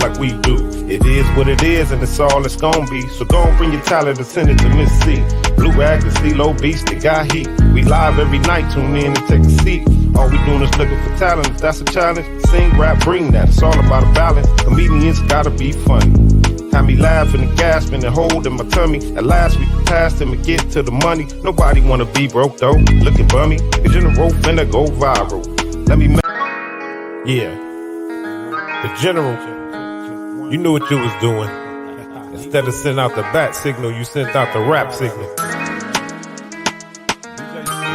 survive like we do. It is what it is, and it's all it's gonna be. So go and bring your talent and send it to Miss C. Blue Rag, the CeeLo Beast, they got heat. We live every night, tune in and take a seat. All we doing is looking for talent. If that's a challenge, sing, rap, bring that. It's all about a balance. Comedians gotta be funny. Had me laughing and gasping and holding my tummy. At last we can pass them and get to the money. Nobody wanna be broke though, looking bummy. The general finna go viral. Let me yeah. The general, you knew what you was doing. Instead of sending out the bat signal, you sent out the rap signal.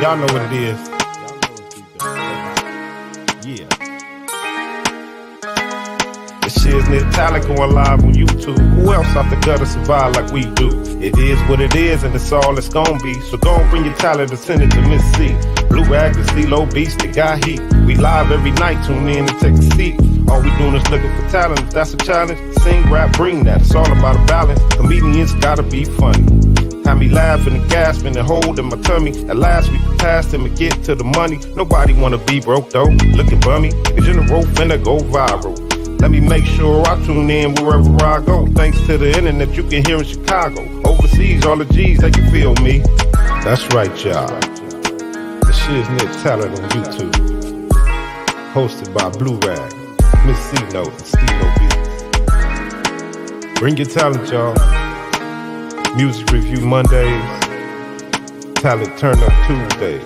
Y'all know what it is. Yeah. The Shiz-Nit talent going live on YouTube. Who else out the gutter survive like we do? It is what it is, and it's all it's gonna be. So go and bring your talent and send it to Miss C. Blue Rag, the CeeLo Beast, they got heat. We live every night, tune in and take a seat. All we doing is looking for talent. If that's a challenge, sing, rap, bring that. It's all about a balance. Comedians gotta be funny. Had me laughing and gasping and holding my tummy. At last we can pass them and get to the money. Nobody wanna be broke though, looking bummy. The general finna go viral. Let me make sure I tune in wherever I go. Thanks to the internet, you can hear in Chicago. Overseas, all the G's, they can feel me. That's right, y'all. The Shiz-Nit talent on YouTube. Hosted by Blue Rag, Miss C-Note, and Steve-O Beats. Bring your talent, y'all. Music review Mondays. Talent turn up Tuesdays.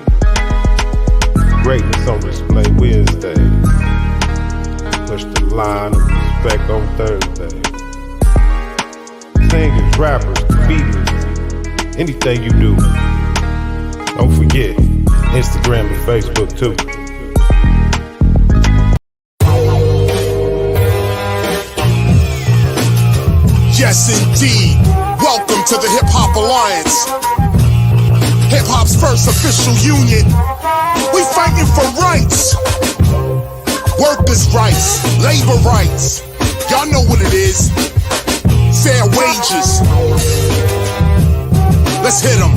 Greatness on display Wednesdays. Push the line of respect on Thursday. Singers, rappers, comedians, anything you do. Don't forget, Instagram and Facebook too. Yes, indeed. Welcome to the Hip Hop Alliance. Hip Hop's first official union. We fighting for rights. Workers' rights, labor rights. Y'all know what it is. Fair wages. Let's hit 'em.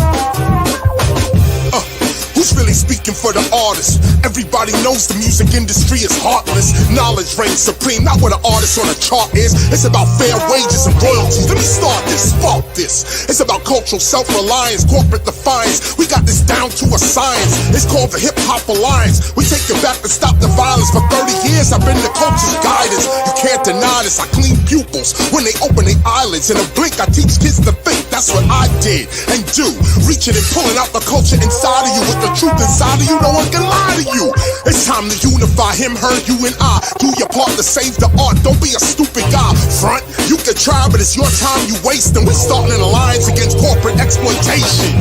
Who's really speaking for the artist? Everybody knows the music industry is heartless. Knowledge reigns supreme, not what an artist on a chart is. It's about fair wages and royalties. Let me start this, fuck this. It's about cultural self-reliance, corporate defiance. We got this down to a science. It's called the Hip Hop Alliance. We take it back to stop the violence. For 30 years I've been the culture's guidance. You can't deny this, I clean pupils when they open their eyelids. In a blink I teach kids to think, that's what I did and do. Reaching and pulling out the culture inside of you with the truth inside of you, no one can lie to you. It's time to unify him, her, you, and I. Do your part to save the art, don't be a stupid guy. Front, you can try, but it's your time you waste. And we're starting an alliance against corporate exploitation.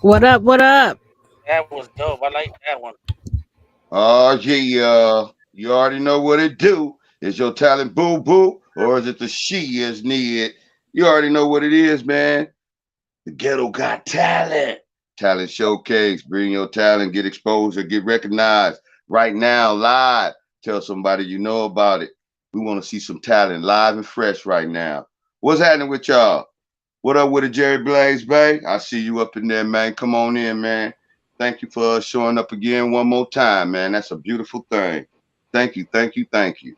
What up? What up? That was dope. I like that one. Oh, yeah. You already know what it do. Is your talent boo-boo or is it the Shiz-Nit? You already know what it is, man. The Ghetto Got Talent. Talent showcase. Bring your talent, get exposure, get recognized. Right now, live. Tell somebody you know about it. We want to see some talent live and fresh right now. What's happening with y'all? What up with it, Jerry Blaze, Bay? I see you up in there, man. Come on in, man. Thank you for showing up again one more time, man. That's a beautiful thing. Thank you, thank you, thank you.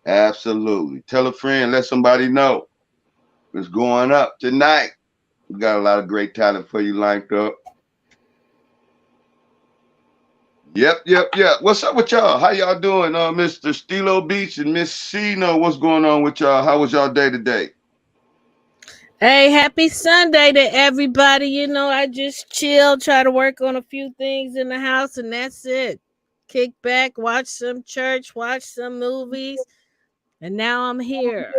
Absolutely. Tell a friend, let somebody know. It's going up tonight. We got a lot of great talent for you lined up. Yep. What's up with y'all? How y'all doing? Mr. SteeLo Beats and Miss C-No, what's going on with y'all? How was y'all day today? Hey, happy Sunday to everybody. You know, I just chill, try to work on a few things in the house, and that's it. Kick back, watch some church, watch some movies, and now I'm here.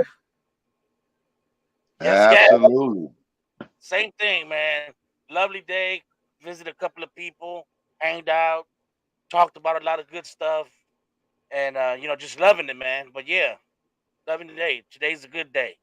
Yes, Absolutely. Same thing, man. Lovely day. Visited a couple of people, hanged out, talked about a lot of good stuff. and just loving it, man. But yeah, loving the day. Today's a good day.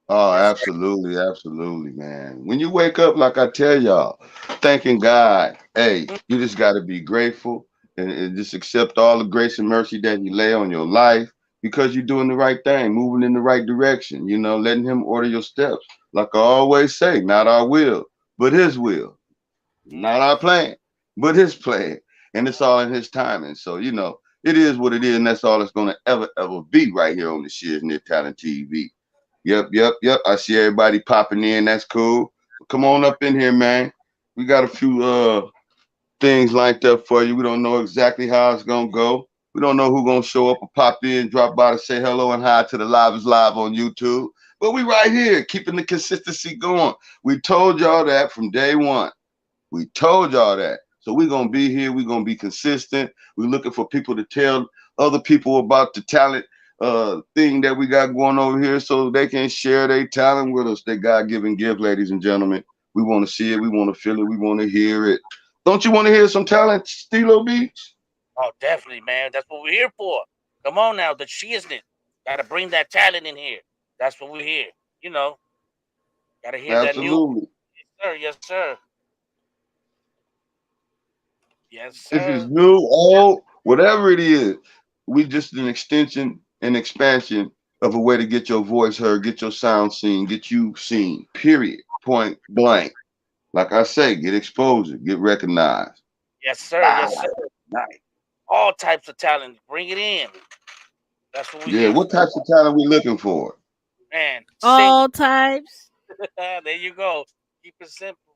Oh, Yes, sir. absolutely, absolutely, man. When you wake up, like I tell y'all, thanking God, hey, you just got to be grateful and just accept all the grace and mercy that He lay on your life because you're doing the right thing, moving in the right direction, letting Him order your steps. Like I always say, not our will, but His will. Not our plan, but His plan. And it's all in His timing. So, it is what it is, and that's all it's going to ever be right here on the Shiznit Talent TV. Yep, yep, yep. I see everybody popping in. That's cool. So come on up in here, man. We got a few things lined up for you. We don't know exactly how it's gonna go. We don't know who's gonna show up or pop in, drop by to say hello and hi to the Live is Live on YouTube. But we right here, keeping the consistency going. We told y'all that from day one. We told y'all that. So we're gonna be here. We're gonna be consistent. We're looking for people to tell other people about the talent thing that we got going over here so they can share their talent with us, their God-given gift, ladies and gentlemen. We want to see it, we want to feel it, we want to hear it. Don't you want to hear some talent, Stilo Beats? Oh, definitely, man. That's what we're here for. Come on now, the shiznit. Got to bring that talent in here. That's what we're here. You know, got to hear that new. Absolutely. Yes, sir. Yes, sir. Yes, If it's sir. new, old, whatever it is, we just an extension and expansion of a way to get your voice heard, get your sound seen, get you seen. Period. Point blank. Like I say, get exposure, get recognized. Yes, sir. Ah, Yes, sir. nice. All types of talent. Bring it in. That's what we're Yeah, here what for. types of talent we looking for? Man, sing. All types. There you go. Keep it simple.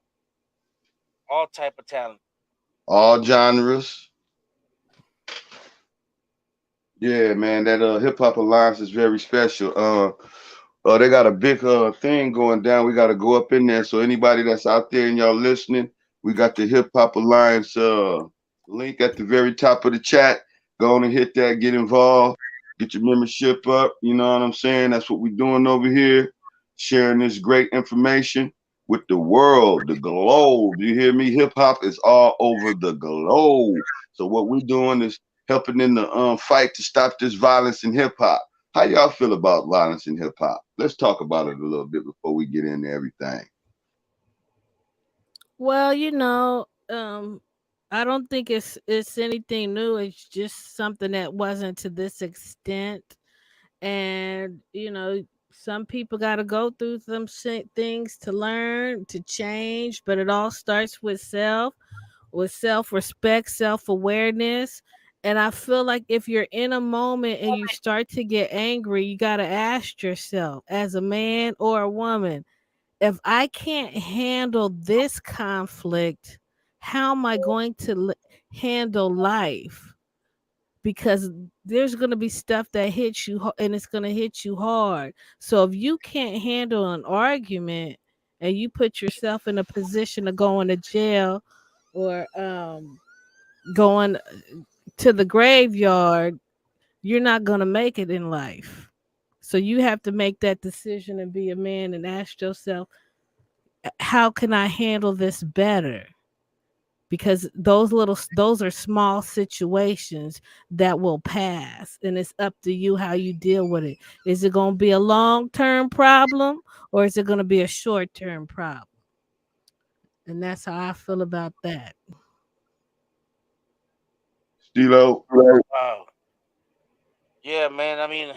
All type of talent. All genres. Yeah, man, that hip hop alliance is very special. They got a big thing going down. We got to go up in there. So anybody that's out there and y'all listening, we got the Hip Hop Alliance link at the very top of the chat. Go on and hit that. Get involved. Get your membership up. You know what I'm saying? That's what we're doing over here. Sharing this great information with the world, the globe. You hear me? Hip hop is all over the globe. So what we're doing is helping in the fight to stop this violence in hip hop. How y'all feel about violence in hip hop? Let's talk about it a little bit before we get into everything. Well, I don't think it's anything new. It's just something that wasn't to this extent. And some people got to go through some things to learn, to change, but it all starts with self-respect, self-awareness. And I feel like if you're in a moment and you start to get angry, you got to ask yourself, as a man or a woman, if I can't handle this conflict, how am I going to handle life? Because there's going to be stuff that hits you and it's going to hit you hard. So if you can't handle an argument and you put yourself in a position of going to jail or going to the graveyard, you're not going to make it in life. So you have to make that decision and be a man and ask yourself, how can I handle this better? Because those are small situations that will pass, and it's up to you how you deal with it. Is it going to be a long-term problem, or is it going to be a short-term problem? And that's how I feel about that. Stilo, Wow. Yeah, man. I mean,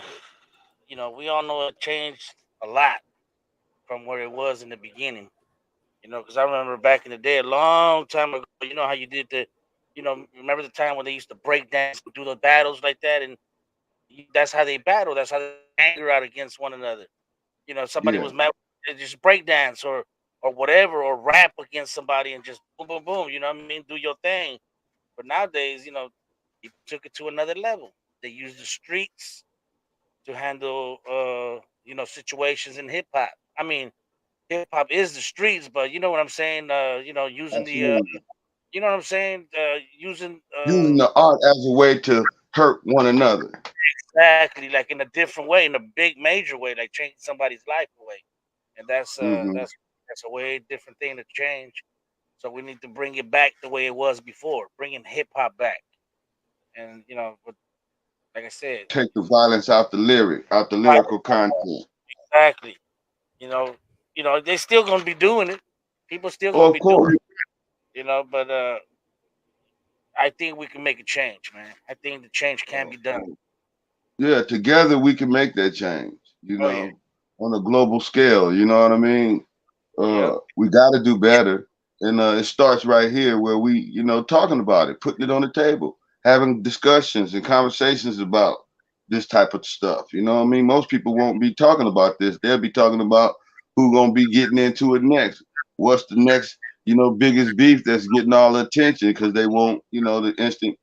we all know it changed a lot from where it was in the beginning. Because I remember back in the day, a long time ago. You know how you did remember the time when they used to break dance and do the battles like that, and that's how they battle. That's how they anger out against one another. Somebody yeah. was mad, they just break dance or whatever, or rap against somebody and just boom, boom, boom. You know what I mean? Do your thing. But nowadays, people took it to another level. They use the streets to handle, situations in hip hop. I mean, hip hop is the streets, but you know what I'm saying. Using the, Absolutely. you know what I'm saying. Using Using the art as a way to hurt one another. exactly like in a different way, in a big major way, like changing somebody's life away, and that's uh Hmm. that's that's a way different thing to change. So we need to bring it back the way it was before, bringing hip hop back, and like I said, take the violence out the lyrical content. exactly. You know, they're still gonna be doing it. People still Oh, gonna of be doing course. it. You know, but I think we can make a change, man. I think the change can be done. Yeah, together we can make that change, Oh yeah, on a global scale, you know what I mean? yep. We got to do better. And it starts right here where we, talking about it, putting it on the table, having discussions and conversations about this type of stuff. You know what I mean? Most people won't be talking about this. They'll be talking about who going to be getting into it next. What's the next, biggest beef that's getting all the attention because they want, the instant,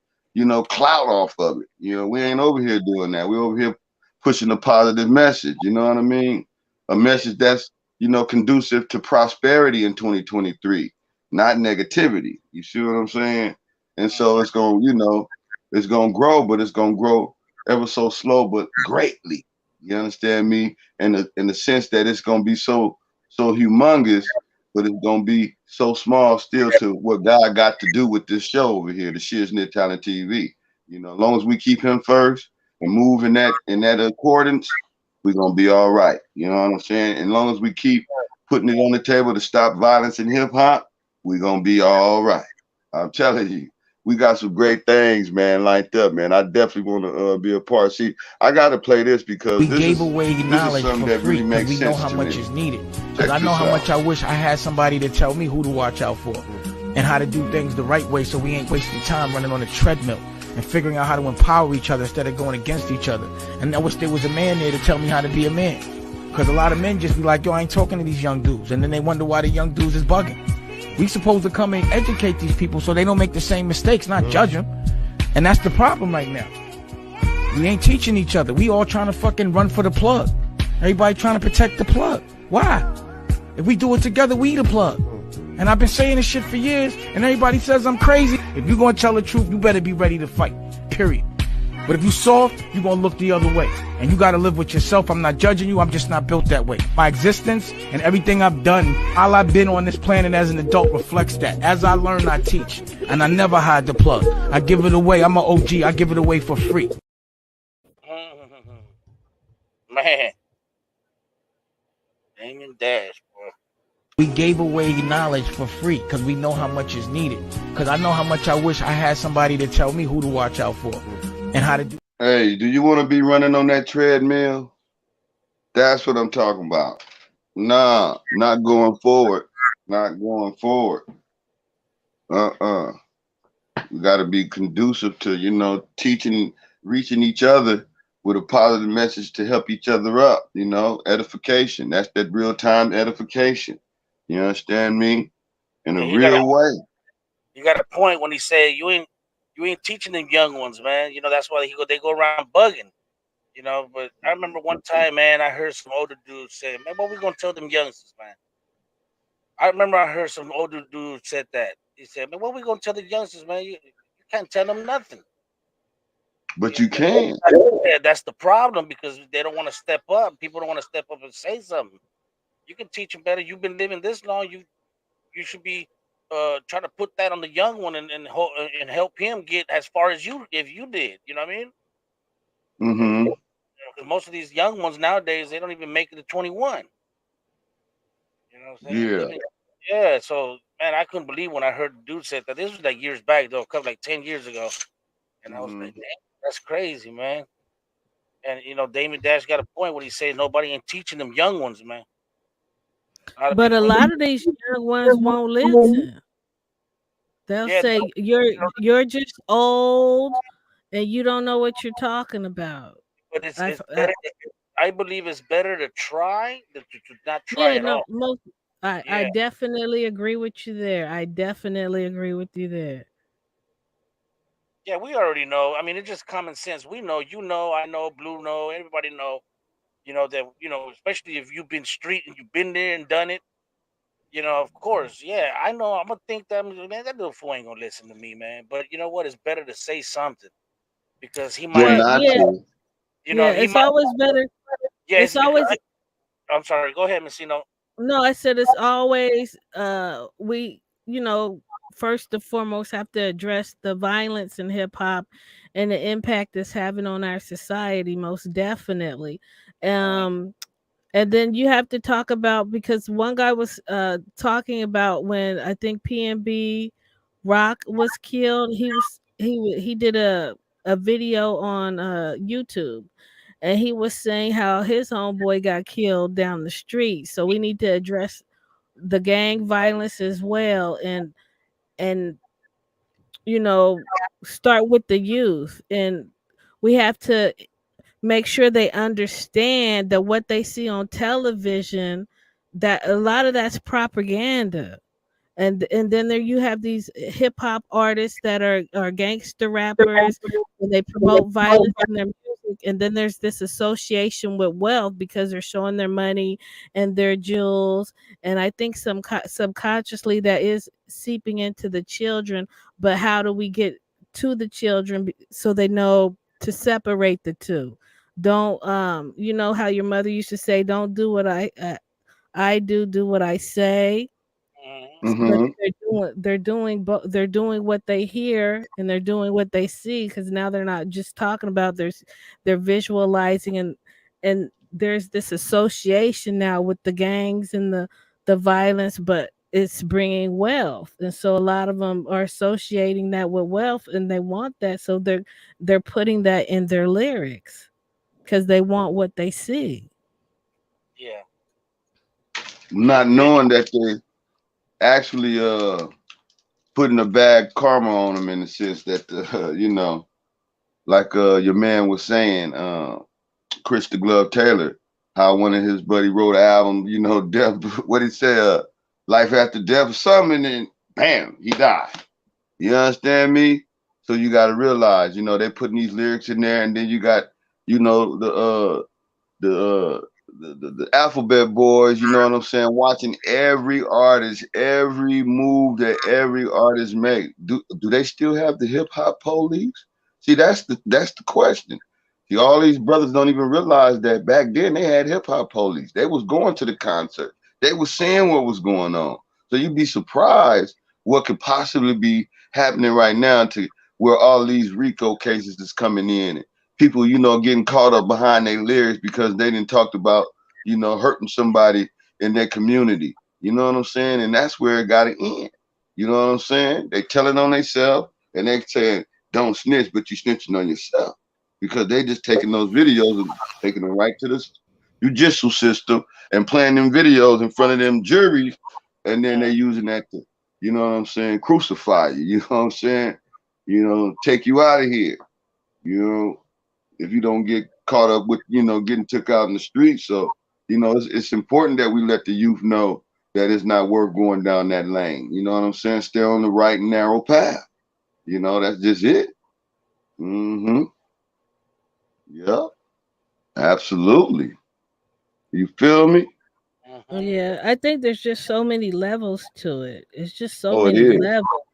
clout off of it. We ain't over here doing that. We're over here pushing a positive message. You know what I mean? A message that's conducive to prosperity in 2023, not negativity. You see what I'm saying? And so it's going, it's going to grow, but it's going to grow ever so slow, but greatly. You understand me? And in the sense that it's going to be so humongous, but it's going to be so small still to what God got to do with this show over here, the Shiznit Talent TV. As long as we keep him first and move in that accordance, we're gonna be all right. You know what I'm saying? As long as we keep putting it on the table to stop violence in hip hop, we're gonna be all right. I'm telling you, we got some great things, man, lined up, man. I definitely want to be a part. See, I gotta play this because We gave away knowledge something for that free really because makes we know sense how to much me. is needed. Because Check I know this how out. much I wish I had somebody to tell me who to watch out for and how to do things the right way so we ain't wasting time running on a treadmill and figuring out how to empower each other instead of going against each other. And I wish there was a man there to tell me how to be a man. Because a lot of men just be like, yo, I ain't talking to these young dudes. And then they wonder why the young dudes is bugging. We supposed to come and educate these people so they don't make the same mistakes, not judge them. And that's the problem right now. We ain't teaching each other. We all trying to fucking run for the plug. Everybody trying to protect the plug. Why? If we do it together, we the plug. And I've been saying this shit for years, and everybody says I'm crazy. If you're going to tell the truth, you better be ready to fight, period. But if you soft, you're going to look the other way. And you got to live with yourself. I'm not judging you. I'm just not built that way. My existence and everything I've done, all I've been on this planet as an adult reflects that. As I learn, I teach. And I never hide the plug. I give it away. I'm an OG. I give it away for free. Man, Damon Dash, boy. We gave away knowledge for free because we know how much is needed. Because I know how much I wish I had somebody to tell me who to watch out for and how to do. Hey, do you want to be running on that treadmill? That's what I'm talking about. Nah, not going forward. Not going forward. We got to be conducive to, teaching, reaching each other with a positive message to help each other up, edification. That's that real time edification. You understand me? In a Yeah, real way. you got a point when he said you ain't teaching them young ones, man. That's why they go around bugging. But I remember one time, man, I heard some older dudes say, man, what we gonna tell them youngsters, man? I remember I heard some older dude said that. He said, man, what we gonna tell the youngsters, man? You can't tell them nothing. But you can. Yeah, that's the problem because they don't want to step up. People don't want to step up and say something. You can teach them better. You've been living this long. You should be trying to put that on the young one and help him get as far as you if you did. You know what I mean? Mm-hmm. Because most of these young ones nowadays they don't even make it to 21. You know what I'm saying? Yeah. Yeah. So man, I couldn't believe when I heard the dude said that. This was like years back though, a couple like 10 years ago, and I was like, man, that's crazy, man. And Damon Dash got a point when he said nobody ain't teaching them young ones, man. But a lot of these young ones won't listen. They'll say you're just old and you don't know what you're talking about. But it's better. I believe it's better to try than to not try at all. I definitely agree with you there. I definitely agree with you there. Yeah, we already know. I mean, it's just common sense. We know, I know, Blue know, everybody know. That especially if you've been street and you've been there and done it. Of course, yeah, I know. I'm gonna think that man, that little fool ain't gonna listen to me, man. But you know what? It's better to say something because he might. Not to. He it's might. Always better. Yeah, it's always. I'm sorry. Go ahead, Messino. No, I said it's always we first and foremost have to address the violence in hip hop and the impact it's having on our society, most definitely. Um, and then you have to talk about, because one guy was talking about when I think PNB Rock was killed. He did a video on YouTube, and he was saying how his homeboy got killed down the street. So we need to address the gang violence as well, and you know, start with the youth, and we have to make sure they understand that what they see on television, that a lot of that's propaganda. And then there you have these hip hop artists that are gangster rappers, and they promote violence in their music. And then there's this association with wealth because they're showing their money and their jewels. And I think subconsciously that is seeping into the children. But how do we get to the children so they know to separate the two? Don't you know how your mother used to say, "Don't do what I do what I say." But Mm-hmm. they're doing what they hear, and they're doing what they see, because now they're not just talking about, they're visualizing, and there's this association now with the gangs and the violence, but it's bringing wealth, and so a lot of them are associating that with wealth, and they want that, so they're putting that in their lyrics because they want what they see. Yeah. Not knowing that they actually putting a bad karma on them in the sense that like your man was saying, Chris the Glove Taylor, how one of his buddy wrote an album, death, what he said, life after death or something, and then bam, he died. You understand me? So you got to realize, they putting these lyrics in there, and then you got, the the alphabet boys, you know what I'm saying, watching every artist, every move that every artist make. Do they still have the hip hop police? See, that's the question. See, all these brothers don't even realize that back then they had hip hop police. They was going to the concert. They was seeing what was going on. So you'd be surprised what could possibly be happening right now to where all these RICO cases is coming in, people, getting caught up behind their lyrics because they didn't talked about, hurting somebody in their community. You know what I'm saying? And that's where it got to end. You know what I'm saying? They telling on themselves and they saying, don't snitch, but you snitching on yourself because they just taking those videos and taking them right to the judicial system and playing them videos in front of them juries. And then they using that to, you know what I'm saying, crucify you. You know what I'm saying? Take you out of here. You know, if you don't get caught up with, getting took out in the streets. So, it's important that we let the youth know that it's not worth going down that lane. You know what I'm saying? Stay on the right and narrow path. That's just it. Mm-hmm. Yeah, absolutely. You feel me? Mm-hmm. Yeah, I think there's just so many levels to it. It's just so Oh, it many is. levels,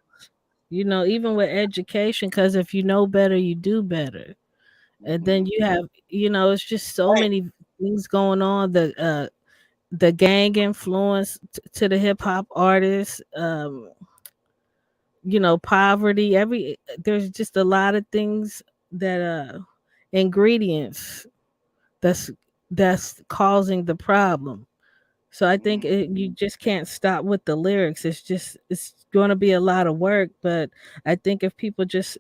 even with education, because if you know better, you do better. And Mm-hmm. then you have, it's just so many things going on. The gang influence to the hip hop artists, poverty, there's just a lot of things that ingredients that's that's causing the problem. So I think you just can't stop with the lyrics. It's going to be a lot of work, but I think if people just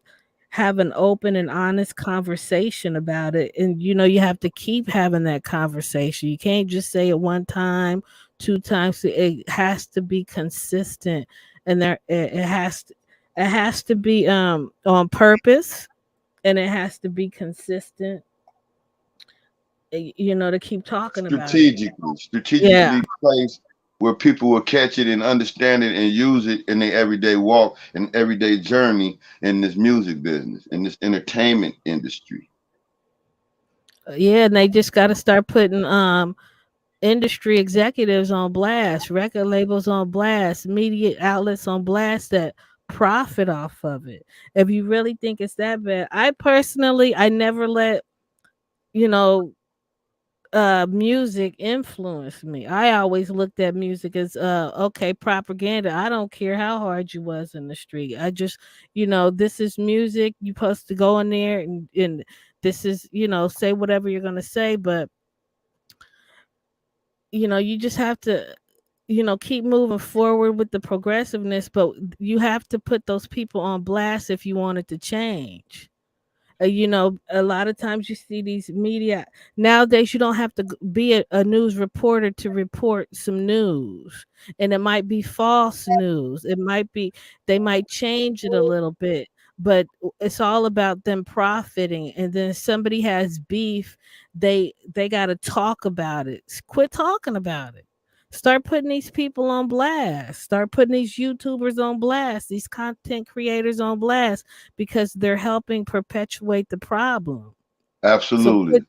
have an open and honest conversation about it, and you have to keep having that conversation. You can't just say it one time, two times. It has to be consistent, and it has to be on purpose, and it has to be consistent. To keep talking about it. Yeah. Strategically placed where people will catch it and understand it and use it in their everyday walk and everyday journey in this music business, in this entertainment industry. Yeah, and they just got to start putting industry executives on blast, record labels on blast, media outlets on blast that profit off of it. If you really think it's that bad, I personally, I never let, you know, music influenced me. I always looked at music as okay, propaganda. I don't care how hard you was in the street. I just, this is music. You supposed to go in there and this is, say whatever you're gonna say, but you just have to, keep moving forward with the progressiveness, but you have to put those people on blast if you want it to change. A lot of times you see these media nowadays. You don't have to be a news reporter to report some news, and it might be false news. It might be they might change it a little bit, but it's all about them profiting. And then if somebody has beef, they got to talk about it. Quit talking about it. Start putting these people on blast. Start putting these YouTubers on blast, these content creators on blast, because they're helping perpetuate the problem. So Absolutely. quit.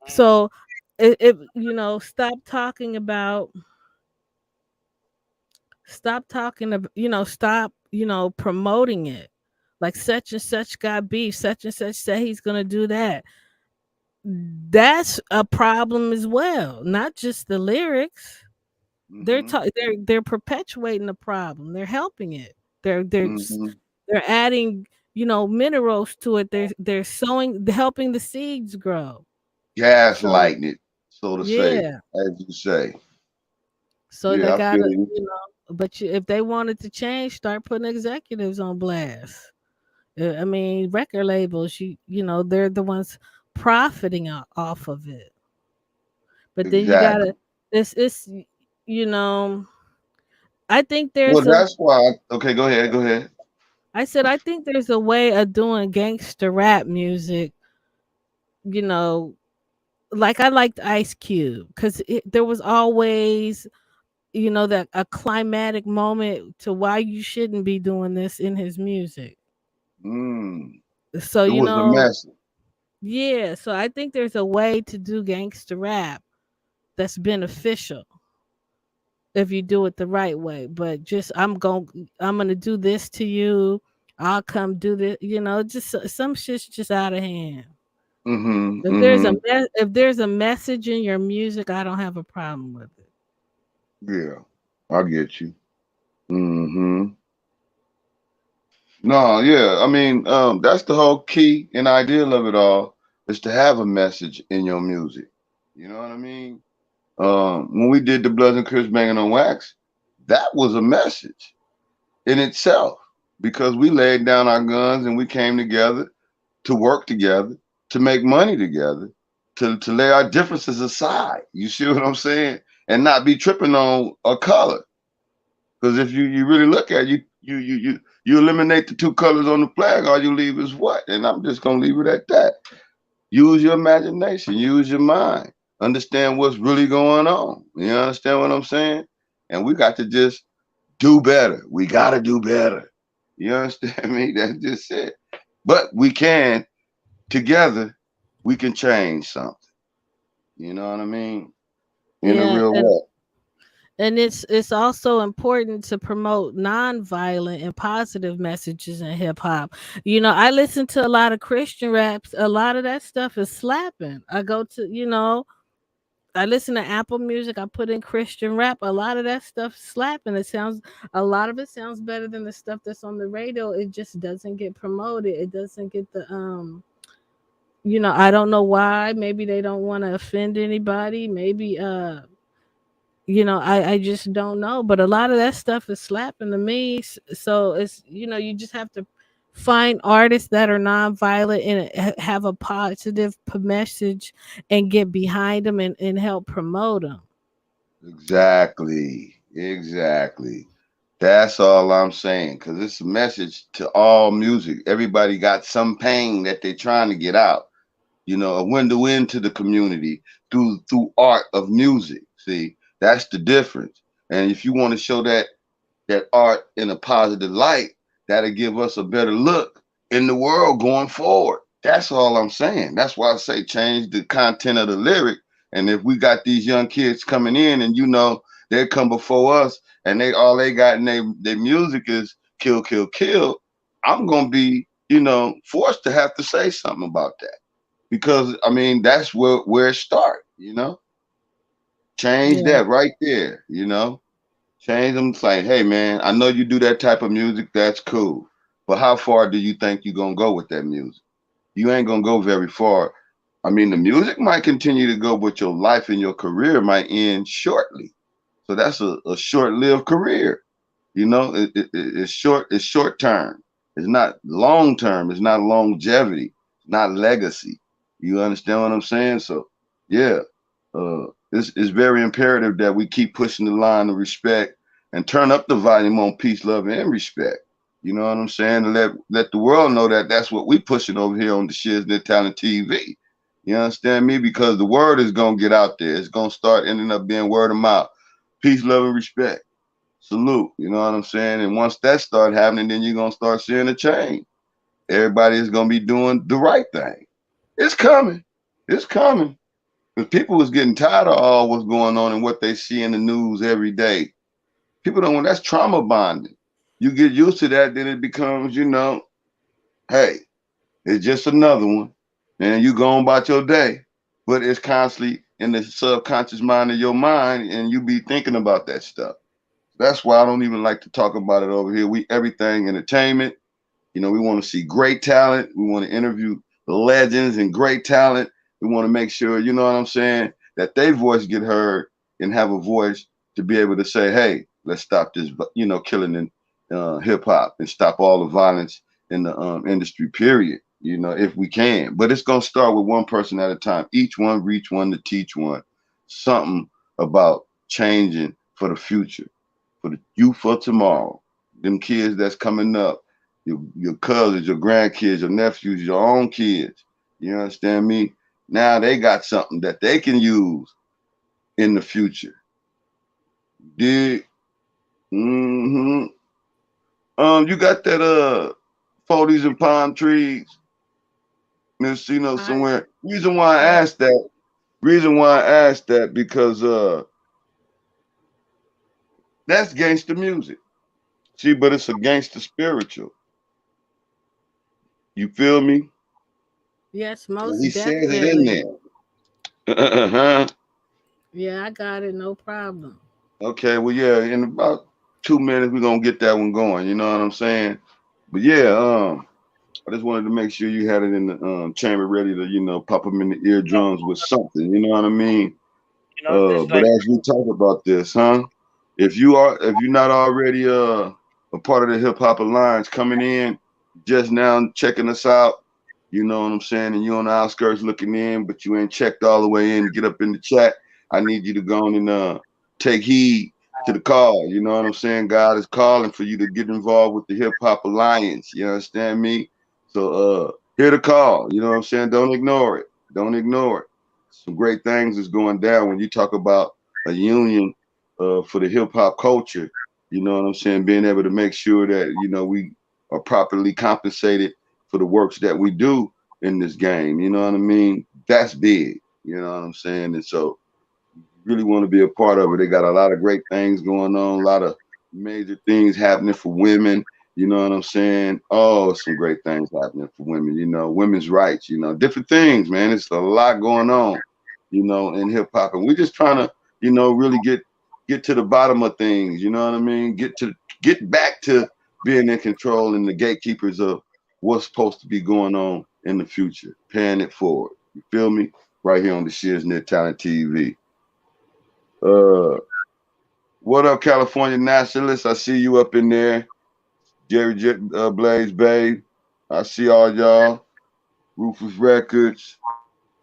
So if stop talking about, stop, promoting it. Like such and such got beef, such and such say he's gonna do that. That's a problem as well. Not just the lyrics. Mm-hmm. They're perpetuating the problem. They're helping it. Mm-hmm. They're adding, minerals to it. They're helping the seeds grow. So Gaslighting it, so to say, yeah. as you say. So they Yeah, I feel gotta, you. if they wanted to change, start putting executives on blast. I mean, record labels, they're the ones profiting off of it. But then you Exactly. gotta, it's, you know, I think Well, there's a, that's why. Okay, go ahead. Go ahead. I said, I think there's a way of doing gangster rap music, you know, like I liked Ice Cube because there was always, that a climatic moment to why you shouldn't be doing this in his music. Mm. So, It was a message. yeah. So I think there's a way to do gangster rap that's beneficial if you do it the right way. But just I'm gonna do this to you. I'll come do this. Just some shit's just out of hand. Mm-hmm. If Mm-hmm. if there's a message in your music, I don't have a problem with it. Yeah, I get you. Mm-hmm. No, yeah. I mean, that's the whole key and ideal of it all is to have a message in your music. You know what I mean? When we did the Bloods and Crips Banging on Wax, that was a message in itself because we laid down our guns and we came together to work together, to make money together, to lay our differences aside. You see what I'm saying? And not be tripping on a color. Because if you really look at it, you eliminate the two colors on the flag, all you leave is what? And I'm just gonna leave it at that. Use your imagination, use your mind, understand what's really going on. You understand what I'm saying? And we got to just do better. We gotta do better. You understand me? That's just it. But we can together, we can change something. You know what I mean? In a Yeah, real way. and it's also important to promote nonviolent and positive messages in hip hop. I listen to a lot of Christian raps. A lot of that stuff is slapping. I go to, I listen to Apple Music. I put in Christian rap. A lot of that stuff slapping. A lot of it sounds better than the stuff that's on the radio. It just doesn't get promoted. It doesn't get the I don't know why. Maybe they don't want to offend anybody. Maybe I just don't know. But a lot of that stuff is slapping to me. So it's you just have to find artists that are nonviolent and have a positive message and get behind them and help promote them. Exactly. Exactly. That's all I'm saying. Cause it's a message to all music. Everybody got some pain that they're trying to get out. A window into the community through art of music. See, that's the difference. And if you want to show that art in a positive light, that'll give us a better look in the world going forward. That's all I'm saying. That's why I say change the content of the lyric. And if we got these young kids coming in and they come before us and they got in their music is kill, kill, kill, I'm gonna be, forced to have to say something about that. Because I mean that's where it starts. You know, change Yeah. that right there. You know, change them. Saying, hey man, I know you do that type of music. That's cool, but how far do you think you're gonna go with that music? You ain't gonna go very far. I mean, the music might continue to go, but your life and your career might end shortly. So that's a short-lived career. You know, it's short. It's short term. It's not long term. It's not longevity. It's not legacy. You understand what I'm saying? So, yeah, it's very imperative that we keep pushing the line of respect and turn up the volume on peace, love, and respect. You know what I'm saying? To let the world know that that's what we pushing over here on the Shiznit Talent TV. You understand me? Because the word is gonna get out there. It's gonna start ending up being word of mouth. Peace, love, and respect. Salute. You know what I'm saying? And once that start happening, then you're gonna start seeing a change. Everybody is gonna be doing the right thing. It's coming. It's coming. Because people was getting tired of all what's going on and what they see in the news every day. People don't want that's trauma bonding. You get used to that, then it becomes, you know, hey, it's just another one. And you go on about your day. But it's constantly in the subconscious mind of your mind, and you be thinking about that stuff. That's why I don't even like to talk about it over here. We everything entertainment. You know, we want to see great talent. We want to interview legends and great talent. We want to make sure, you know what I'm saying, that their voice get heard and have a voice to be able to say, hey, let's stop this, you know, killing in hip hop and stop all the violence in the industry, period. You know, if we can. But it's going to start with one person at a time. Each one reach one to teach one something about changing for the future, for the youth of tomorrow, them kids that's coming up, your cousins, your grandkids, your nephews, your own kids. You understand me? Now they got something that they can use in the future. Dig? Mm-hmm. You got that 40s and palm trees, Miss Cino I somewhere. Reason why I asked that because that's gangster music. See, but it's a gangster spiritual. You feel me? yes, And most he says it in definitely. there. Uh-huh. Yeah, I got it, no problem. Okay, well, yeah, in about 2 minutes we're gonna get that one going. You know what I'm saying? But yeah, I just wanted to make sure you had it in the chamber ready to, you know, pop them in the No, eardrums with something. You know what I mean? it's But like as we talk about this, huh? If you're not already a part of the hip hop alliance coming in, just now checking us out, you know what I'm saying, and you on the outskirts looking in, but you ain't checked all the way in, get up in the chat. I need you to go on and take heed to the call. You know what I'm saying? God is calling for you to get involved with the hip hop alliance. You understand me? So hear the call. You know what I'm saying? Don't ignore it. Don't ignore it. Some great things is going down when you talk about a union for the hip hop culture. You know what I'm saying? Being able to make sure that, you know, we are properly compensated for the works that we do in this game. You know what I mean? That's big. You know what I'm saying? And so really want to be a part of it. They got a lot of great things going on, a lot of major things happening for women. You know what I'm saying? Oh, some great things happening for women, you know, women's rights, you know, different things, man. It's a lot going on, you know, in hip hop. And we're just trying to, you know, really get to the bottom of things, you know what I mean? Get back to being in control and the gatekeepers of what's supposed to be going on in the future, paying it forward. You feel me? Right here on the Shiznit Talent TV. Uh, what up, California nationalists? I see you up in there. Blaze Babe. I see all y'all. Rufus Records,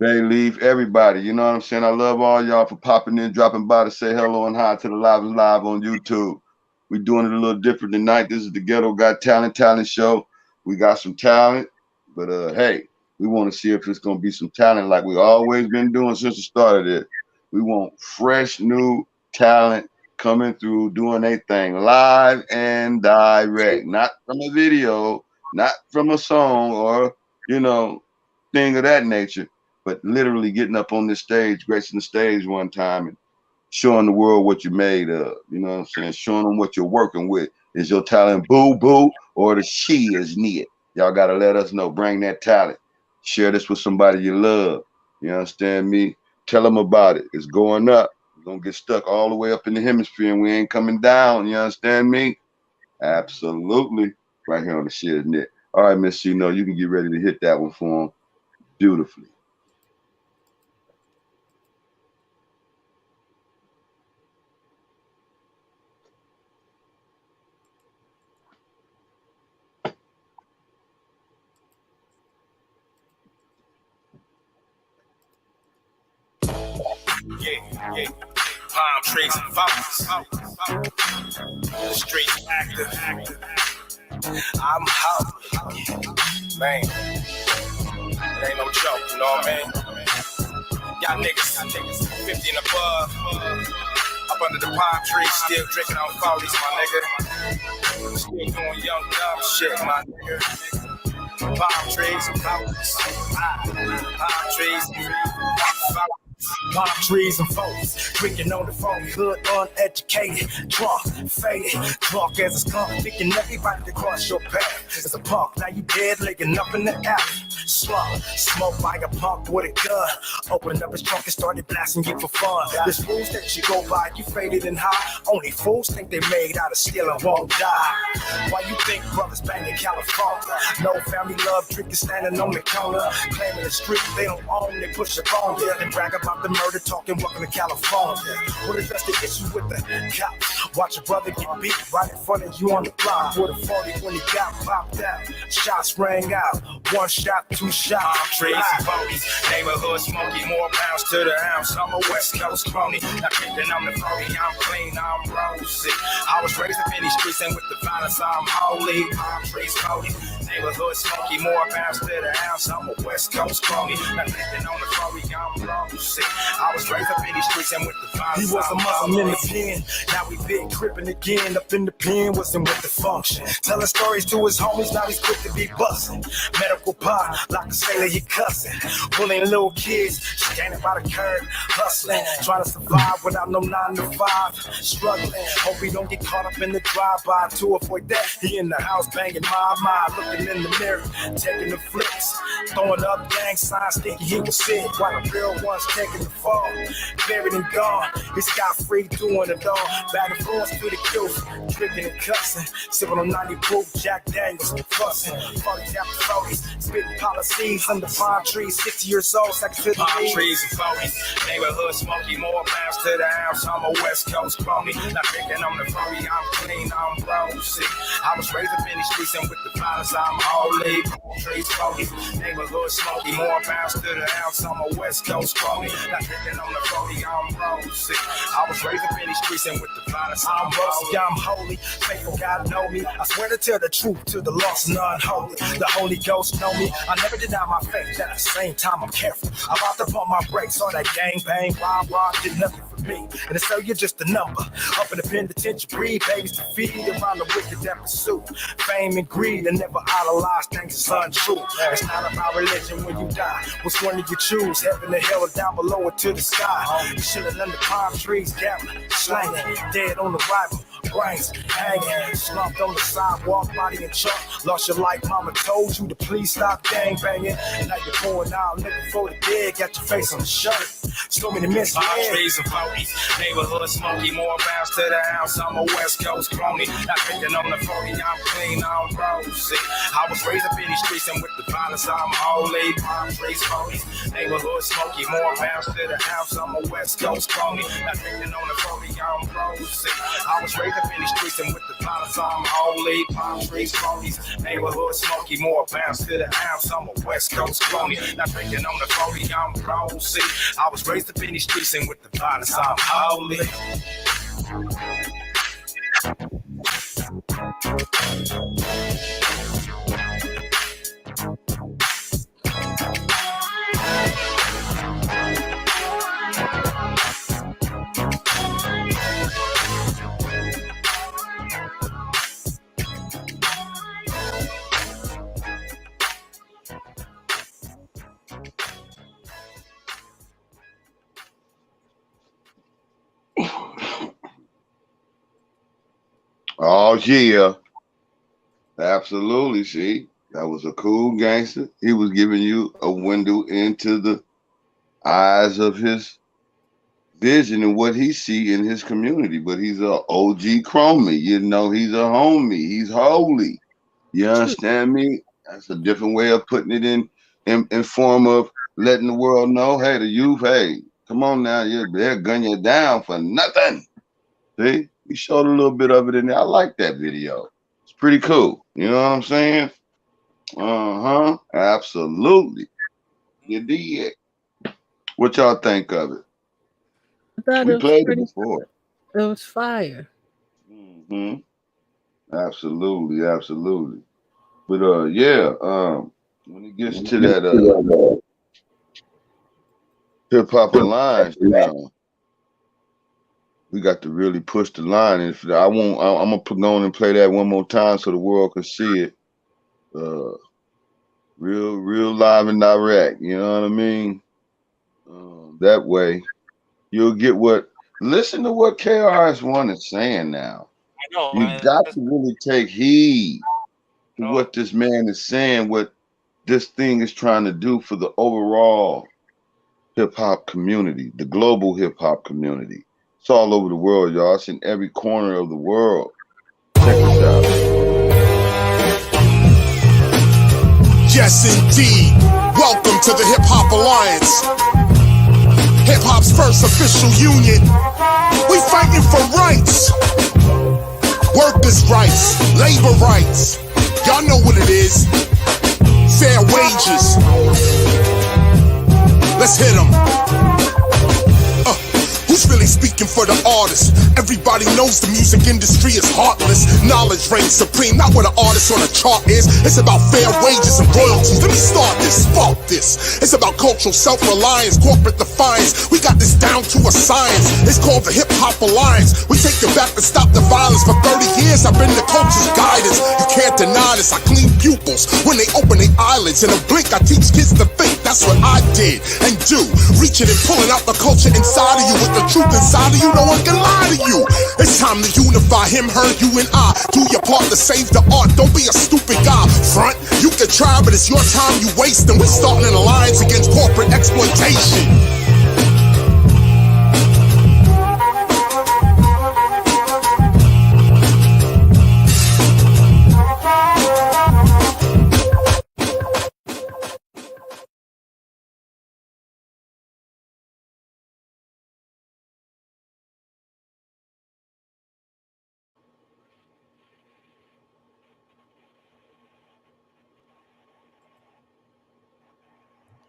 Bay Leaf, everybody. You know what I'm saying? I love all y'all for popping in, dropping by to say hello and hi to the Live and Live on YouTube. We're doing it a little different tonight. This is the Ghetto Got Talent show. We got some talent, but hey, we want to see if it's gonna be some talent like we always been doing since the start of this. We want fresh, new talent coming through, doing a thing live and direct, not from a video, not from a song or you know thing of that nature, but literally getting up on this stage, gracing the stage one time and showing the world what you made of. You know what I'm saying? Showing them what you're working with. Is your talent boo boo or the she is neat? Y'all gotta let us know. Bring that talent. Share this with somebody you love. You understand me? Tell them about it. It's going up. We're gonna get stuck all the way up in the hemisphere, and we ain't coming down. You understand me? Absolutely. Right here on the Shiznit. All right, Miss C-No, you can get ready to hit that one for him beautifully. Yeah. Palm trees and fountains. The street active. I'm hot. Man, it ain't no joke, you know what I mean? Y'all niggas, 50 and above. Up under the palm trees, still drinking on 40s, my nigga. Still doing young, dumb shit, my nigga. Palm trees and fountains. Palm trees and fountains. Palm trees and folks, drinking on the phone, hood, uneducated, drunk, faded, drunk as a skunk, picking everybody to cross your path. It's a punk, now you dead, laying up in the alley. Slump, smoked by a punk with a gun. Opened up his trunk and started blasting you for fun. There's rules that you go by, you faded and high. Only fools think they made out of steel and won't die. Why you think brothers bang in California? No family love, drinking standing on the corner. Claiming the street they don't own, they push up on you. Then brag about the murder, talking welcome to California. What if that's the issue with the cops? Watch your brother get beat right in front of you on the block. With a 40 when he got popped out. Shots rang out, one shot, two shots. Palm trees and bogey, neighborhood smoky, more pounds to the ounce. I'm a West Coast crony, not thinking I'm the 40, I'm clean, I'm rosy. I was raised up in these streets and with the violence I'm holy. Palm trees bogey, neighborhood smoky, more pounds to the ounce. I'm a West Coast crony, not thinking on the 40, I'm rosy. I was raised up in these streets and with the violence. He was a Muslim in the pen, now we big crippin' again. Up in the pen, wasn't with the function. Telling stories to his homies, now he's quick to be bustin'. Medical pot, like a sailor, he cussing. Bullying little kids, standing by the curb, hustling. Trying to survive without no 9 to 5. Struggling, hope he don't get caught up in the drive-by. To avoid that, he in the house banging my, looking in the mirror, taking the flicks. Throwing up gang signs, thinking he was sick. While the real ones taking the fall. Buried and gone, he's got free doing it all. Bad influence to the youth, drinking and cussing. Sipping on 90 proof, Jack Daniels, fussing. 40s after 40s, spitting policies under palm trees. 60 years old, second to the palm trees and 40s. Neighborhood smoky, more pounds to the ounce. I'm a West Coast crony, not thinking I'm the 40, I'm clean, I'm rosy. I was raised up in these streets and with the violence, I'm holy. Palm trees, 40s. Neighborhood smoky, more pounds to the ounce. I'm a West Coast crony, not thinking I'm the 40, I'm rosy. I was raised up in these streets and with the violence, I'm rosy. I'm holy, faithful God know me. I swear to tell the truth to the lost and unholy. The Holy Ghost know me. I never deny my faith. At the same time, I'm careful. I'm about to pump my brakes on that gang bang. Rob did nothing for me. And to sell you just a number. Up in the penitentiary, babies to feed around the wicked that pursue fame and greed and never idolize things that's untrue. It's not about religion when you die. Which one do you choose? Heaven or hell or down below or to the sky? You chilling under palm trees, gambling, slanging, dead on the rival. Brains hanging, slumped on the sidewalk, body and chunk. Lost your life, mama told you to please stop gang banging. Now you're pouring out, looking for the dead, got your face on the shirt. So many missed palm trees and 40s, neighborhood smoky, more pounds to the house. I'm a West Coast crony, not thinking on the 40, I'm clean, I'm rosy. I was raised up in these streets and with the violence, I'm holy. Palm trees, 40s, neighborhood smoky, more pounds to the house. I'm a West Coast crony, not thinking on the 40, I'm rosy. I was raised up in these streets and with the violence, I'm holy. Palm trees, 40s, neighborhood smoky, more pounds to the ounce. I'm a West Coast crony, not thinking on the 40, I'm rosy. I was raised up in these streets and with the violence, I'm holy. Oh yeah, absolutely. See, that was a cool gangster. He was giving you a window into the eyes of his vision and what he see in his community. But he's a OG chromie, you know, he's a homie, he's holy. You understand me? That's a different way of putting it in form of letting the world know, hey, the youth, hey, come on now, they'll gun you down for nothing. See, we showed a little bit of it in there. I like that video. It's pretty cool. You know what I'm saying? Absolutely. You did. What y'all think of it? I thought We it was played it pretty. before. It was fire. Absolutely, absolutely. But yeah, when it gets to that hip hop alliance, you know, we got to really push the line. And if I'm gonna go on and play that one more time so the world can see it. Real live and direct. You know what I mean? That way, you'll get what. Listen to what KRS-One is saying now. I know, You man. got to really take heed to No. what this man is saying, what this thing is trying to do for the overall hip hop community, the global hip hop community. It's all over the world, y'all. It's in every corner of the world. Check this out. Yes, indeed. Welcome to the Hip Hop Alliance. Hip hop's first official union. We fighting for rights. Workers' rights, labor rights. Y'all know what it is. Fair wages. Let's hit 'em. Who's really speaking for the artist? Everybody knows the music industry is heartless. Knowledge reigns supreme, not what an artist on a chart is. It's about fair wages and royalties. Let me start this, spark this. It's about cultural self-reliance, corporate defiance. We got this down to a science. It's called the Hip Hop Alliance. We take it back to stop the violence. For 30 years, I've been the culture's guidance. You can't deny this. I clean pupils when they open their eyelids. In a blink, I teach kids to think. That's what I did and do. Reaching and pulling out the culture inside of you with the truth inside of you. No one can lie to you. It's time to unify him, her, you, and I. Do your part to save the art. Don't be a stupid guy. Front, you can try, but it's your time you waste. And we're starting an alliance against corporate exploitation.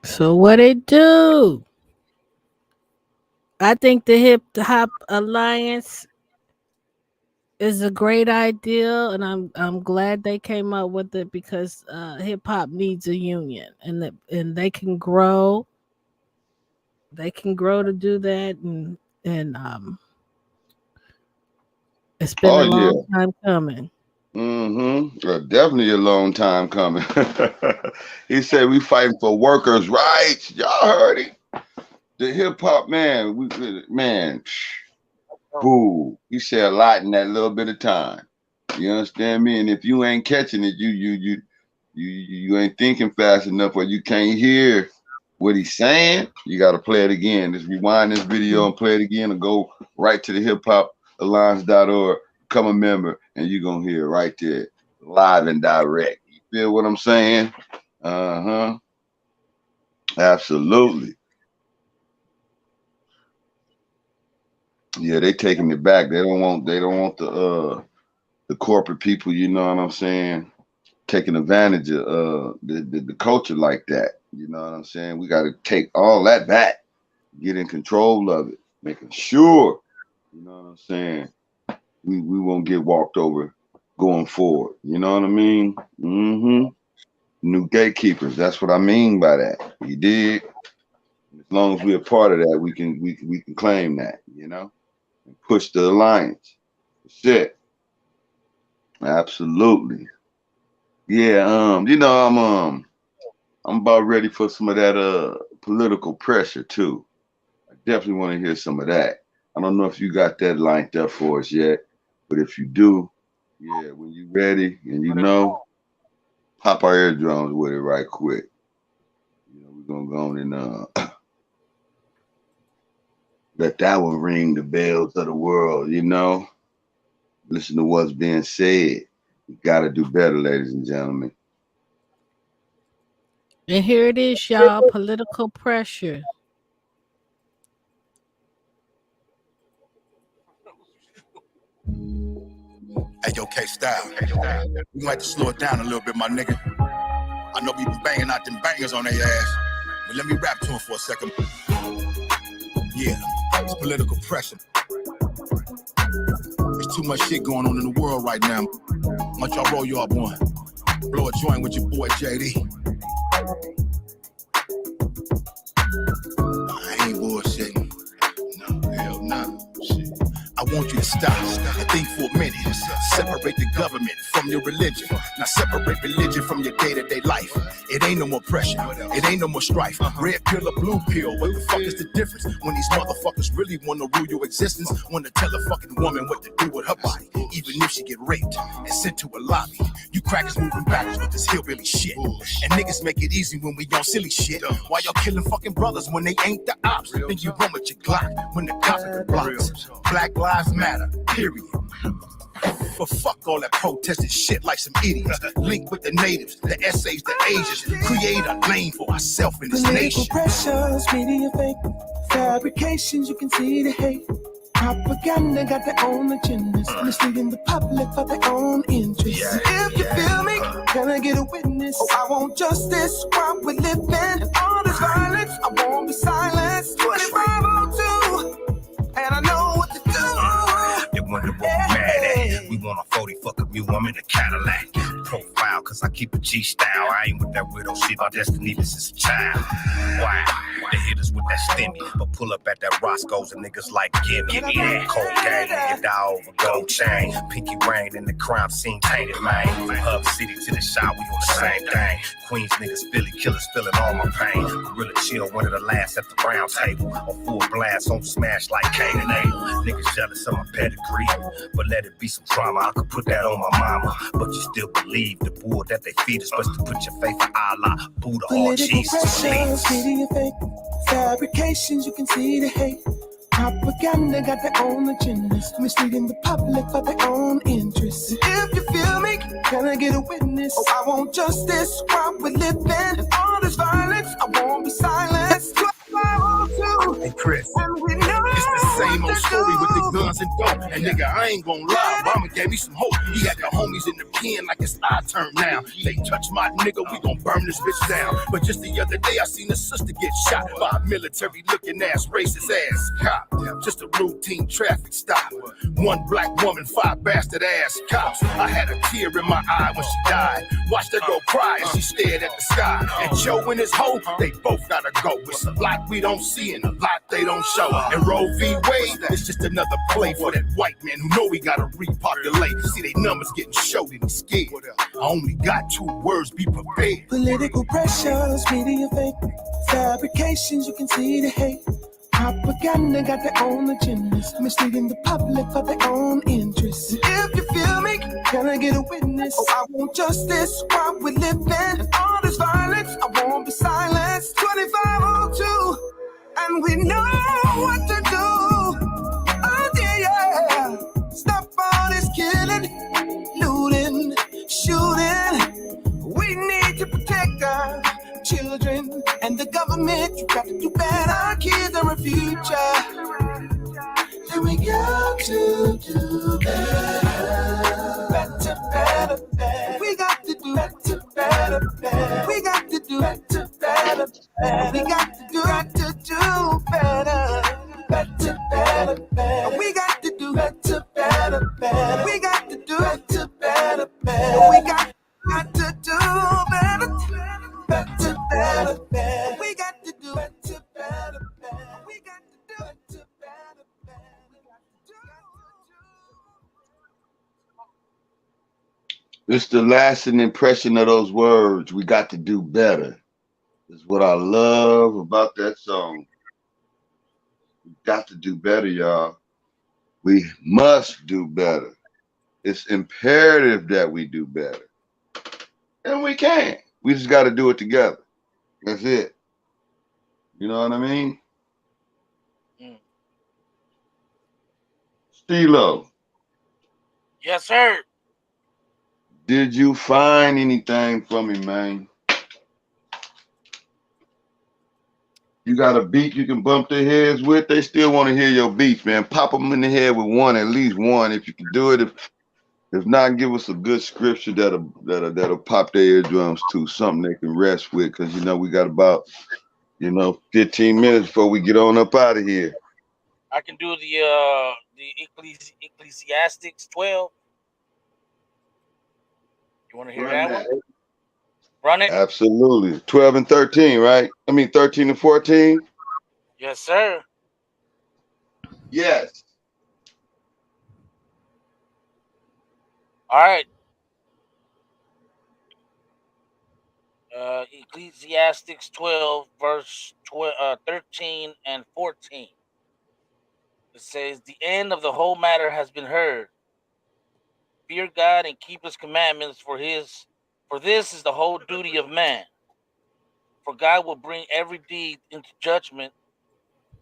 So what it do? I think the Hip Hop Alliance is a great idea, and I'm glad they came up with it because hip hop needs a union, and they can grow. They can grow to do that, and it's been Oh a yeah. long time coming. Definitely a long time coming. He said we fighting for workers' rights. Y'all heard it. The hip hop man, man, boo. He said a lot in that little bit of time. You understand me? And if you ain't catching it, you ain't thinking fast enough, or you can't hear what he's saying. You got to play it again. Just rewind this video and play it again, and go right to the hiphopalliance.org. Become a member, and you're gonna hear it right there, live and direct. You feel what I'm saying? Absolutely. Yeah, they taking it back. They don't want the corporate people, you know what I'm saying, taking advantage of the culture like that. You know what I'm saying? We got to take all that back, get in control of it, making sure, you know what I'm saying, we won't get walked over going forward. You know what I mean? New gatekeepers. That's what I mean by that. You did. As long as we're a part of that, we can claim that, you know, and push the alliance. Shit. Absolutely. Yeah, you know, I'm about ready for some of that political pressure too. I definitely want to hear some of that. I don't know if you got that lined up for us yet, but if you do, yeah, when you ready and you know, pop our eardrums with it right quick. You know, we're gonna go on and that will ring the bells of the world, you know? Listen to what's being said. You gotta do better, ladies and gentlemen. And here it is, y'all, political pressure. Hey, yo, K-Style. We gonna have to slow it down a little bit, my nigga. I know we been banging out them bangers on their ass, but let me rap to them for a second. Yeah, it's political pressure. There's too much shit going on in the world right now. Why don't y'all roll you up one? Blow a joint with your boy JD. I ain't bullshitting. No, hell no. Shit. I want you to stop and think for a minute. Separate the government from your religion. Now separate religion from your day-to-day life. It ain't no more pressure. It ain't no more strife. Red pill or blue pill. What the fuck is the difference? When these motherfuckers really want to rule your existence, want to tell a fucking woman what to do with her body, even if she get raped and sent to a lobby. You crackers moving backwards with this hillbilly shit. And niggas make it easy when we on silly shit. Why y'all killing fucking brothers when they ain't the ops? Think you run with your Glock when the cops are the blocks. Black Lives Matter, period. But fuck all that protesting shit like some idiots. Link with the natives, the essays, the Asians. Create a lane for ourselves in this nation. Pressures, media fake, fabrications, you can see the hate. Propaganda got their own agendas, misleading the public for their own interests. If you feel me, can I get a witness? I want justice while we're living. And all this violence, I won't be silenced. 2502, and I know what to do. You wonder what we mad at? We want a 40 fuck up you, I'm in a Cadillac. Profile, cause I keep a G style. I ain't with that widow shit, my destiny this is a child. Wow, they hit us with that stimmy, but pull up at that Roscoe's and niggas like, give me that cocaine, get down over gold chain. Pinky rain in the crime scene tainted, man. From Hub City to the shop, we on the same thing. Queens niggas, Philly killers, feeling all my pain. Gorilla Chill, one of the last at the round table. On full blast, on smash like Cain and Abel. Niggas jealous of my pedigree, but let it be some drama. I could put that on my mama, but you still believe the bull that they feed us. Best to put your faith in Allah, Buddha, or Jesus. Pressures, media fake, fabrications, you can see the hate. Propaganda got their own agendas, misleading the public for their own interests. If you feel me, can I get a witness? I want justice while we're living. And all this violence, I won't be silenced. 2502, Hey Chris, and we know it's the same old story with the guns and dope. And nigga, I ain't gonna lie, Obama gave me some hope. He had the homies in the pen like it's our turn now. They touch my nigga, we gon' burn this bitch down. But just the other day, I seen a sister get shot by a military looking ass, racist ass cop. Just a routine traffic stop. One black woman, 5 bastard ass cops. I had a tear in my eye when she died. Watched her go cry as she stared at the sky. And Joe and his hoe, they both gotta go. It's a lot we don't see and a lot they don't show. And Roe v. Wade, it's just another play for that white man who know he gotta repopulate. See they numbers getting showed and he's scared. I only got 2 words, be prepared. political pressures, media fake, fabrications, you can see the hate. Propaganda got their own agendas, misleading the public for their own interests. If you feel me, can I get a witness? I want justice while we're living. And all this violence, I won't be silenced. 2502, and we know what to do. Oh yeah, stop all this killing, looting, shooting. We need to protect our children and the government. You got to do better. Our kids are our future, and we got to do better. Better, better, better. We got to do better, better, better. We got to do better, better, better. We got to do better. Better, better, better. We got to do better, better, better. We got to do better, better, better. We got to do better. Better, better, better. We got to do better, better, better. We got to do better, better, better. It's the lasting impression of those words. We got to do better. Is what I love about that song. We got to do better, y'all. We must do better. It's imperative that we do better. And we can. We just got to do it together. That's it. You know what I mean? CeeLo, Yes, sir. did you find anything for me, man? You got a beat you can bump their heads with? They still want to hear your beats, man. Pop them in the head with one, at least one, if you can do it. If not, give us a good scripture that'll pop their eardrums to something they can rest with, because we got about 15 minutes before we get on up out of here. I can do the Ecclesiastics 12. You want to hear Run that one? that. Run it. Absolutely. 12 and 13, right? I mean 13 and 14? Yes, sir. Yes. All right. Ecclesiastics 12, verse 13 and 14. It says, "The end of the whole matter has been heard. Fear God and keep his commandments, for this is the whole duty of man. For God will bring every deed into judgment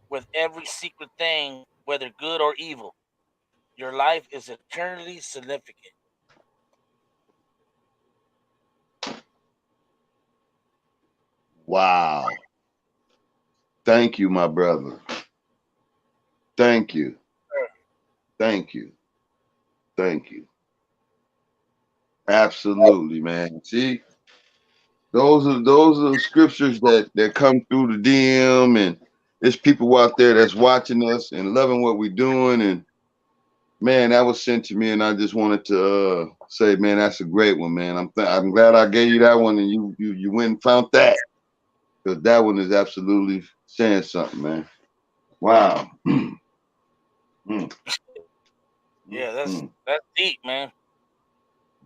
with every secret thing, whether good or evil. Your life is eternally significant." Wow. Thank you, my brother. Thank you. Thank you. Thank you. Absolutely, man. See, those are scriptures that come through the DM, and there's people out there that's watching us and loving what we're doing. And man, that was sent to me, and I just wanted to say, man, that's a great one, man. I'm glad I gave you that one, and you went and found that, because that one is absolutely saying something, man. Wow. Mm, Yeah, mm. that's deep, man.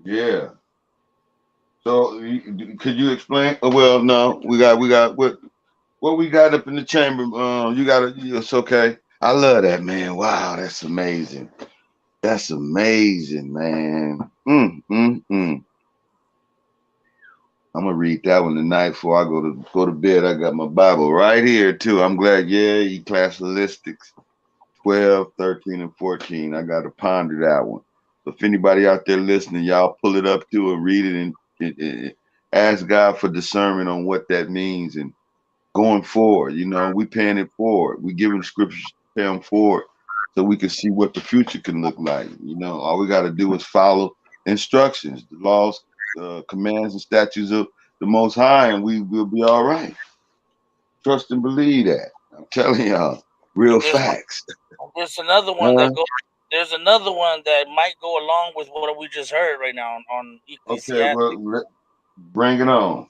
Yeah. So could you explain? Oh, well, no, we got what we got up in the chamber. It's okay. I love that, man. Wow, that's amazing. That's amazing, man. I'm gonna read that one tonight before I go to bed. I got my Bible right here too. I'm glad. Yeah, Ecclesiastics 12, 13, and 14. I got to ponder that one. So if anybody out there listening, y'all pull it up too and read it, and ask God for discernment on what that means, and going forward. We paying it forward. We giving scriptures to pay them forward, so we can see what the future can look like. All we got to do is follow instructions, the laws, commands, and statutes of the Most High, and we will be all right. Trust and believe that. I'm telling y'all, real And facts. there's another one Huh? that goes. There's another one that might go along with what we just heard right now on Okay, Ecclesiastic. well, bring it on.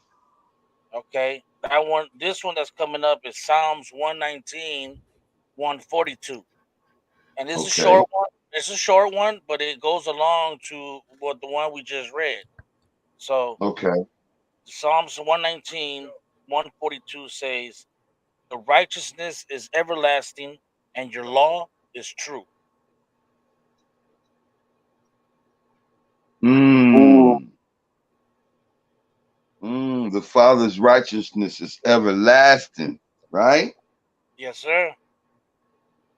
Okay, that one. This one that's coming up is Psalms 119, 142, and it's a Okay, short one. It's a short one, but it goes along to what the one we just read. So okay. Psalms 119, 142 says, "The righteousness is everlasting, and your law is true." Mm. The Father's righteousness is everlasting, right? Yes, sir.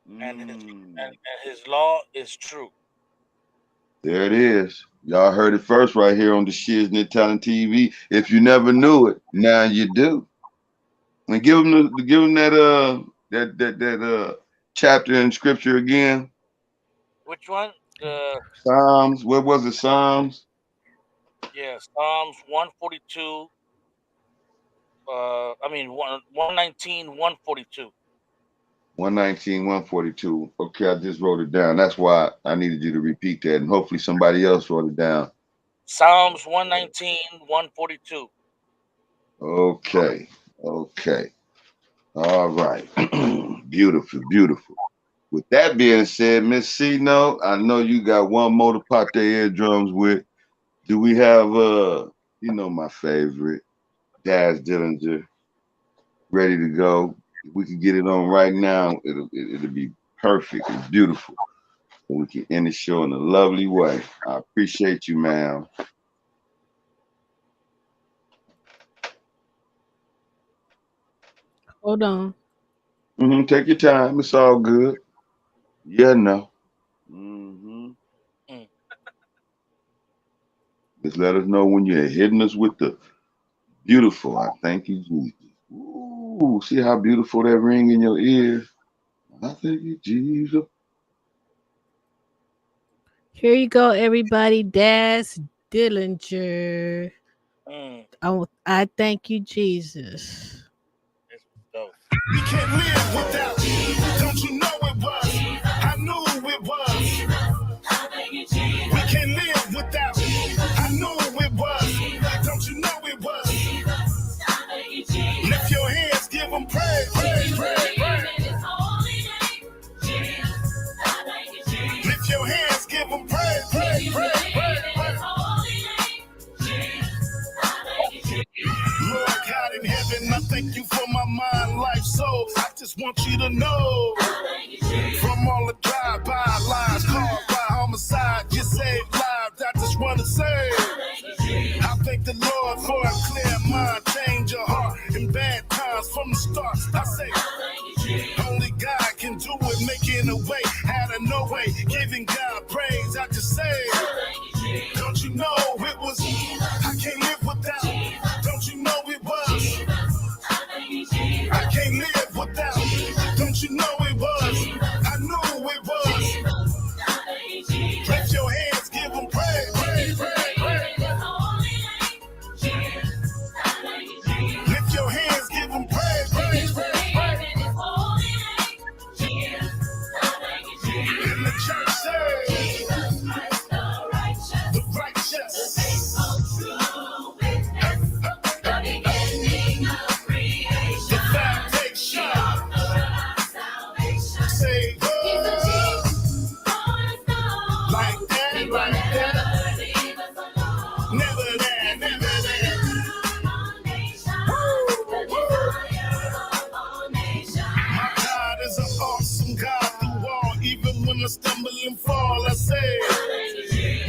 And Mm. his law is true. There it is. Y'all heard it first right here on the Shiznit Talent TV. If you never knew it, now you do. And give them that chapter in scripture again. Which one? The Psalms. What was it? Psalms. Psalms 142. I mean 119, 142. 119, 142. Okay, I just wrote it down. That's why I needed you to repeat that, and hopefully somebody else wrote it down. Psalms 119, 142. Okay, okay, all right. Beautiful, beautiful. With that being said, Miss C, no, I know you got one more to pop their eardrums with. Do we have my favorite, Daz Dillinger, ready to go? If we can get it on right now, it'll be perfect and beautiful. And we can end the show in a lovely way. I appreciate you, ma'am. Hold on. Take your time. It's all good. Yeah, no. Just let us know when you're hitting us with the beautiful. I thank you, Jesus. Ooh, see how beautiful that ring in your ear? I thank you, Jesus. Here you go, everybody. Das Dillinger. Mm, I thank you, Jesus. it's dope. We can't live without. Don't you know it was? I knew it was. We can't live without. I knew it was. Don't you know it was? Lift your hands, give them praise, praise, praise, praise. Lift your hands, give them praise, praise, praise, praise, praise. Lord God in heaven, I thank you for my mind, life, soul. I just want you to know. From all the drive-by lies, caused by homicide, you saved lives. I just want to say, I thank the Lord for a clear mind, change your heart in bad times from the start. I say, only God can do it, making a way out of no way, giving God praise. I just say, don't you know it was? I can't live without. Don't you know it was? I can't live without. Don't you know it was? I knew it was. Lift your hands, give them praise, praise, praise, praise. Lift your hands, give them praise, praise, praise, praise. In the church say, the righteous. The foundation. Say, oh, like that, like that. Never that, never that. My God is an awesome God through all. Even when I stumble and fall, I say,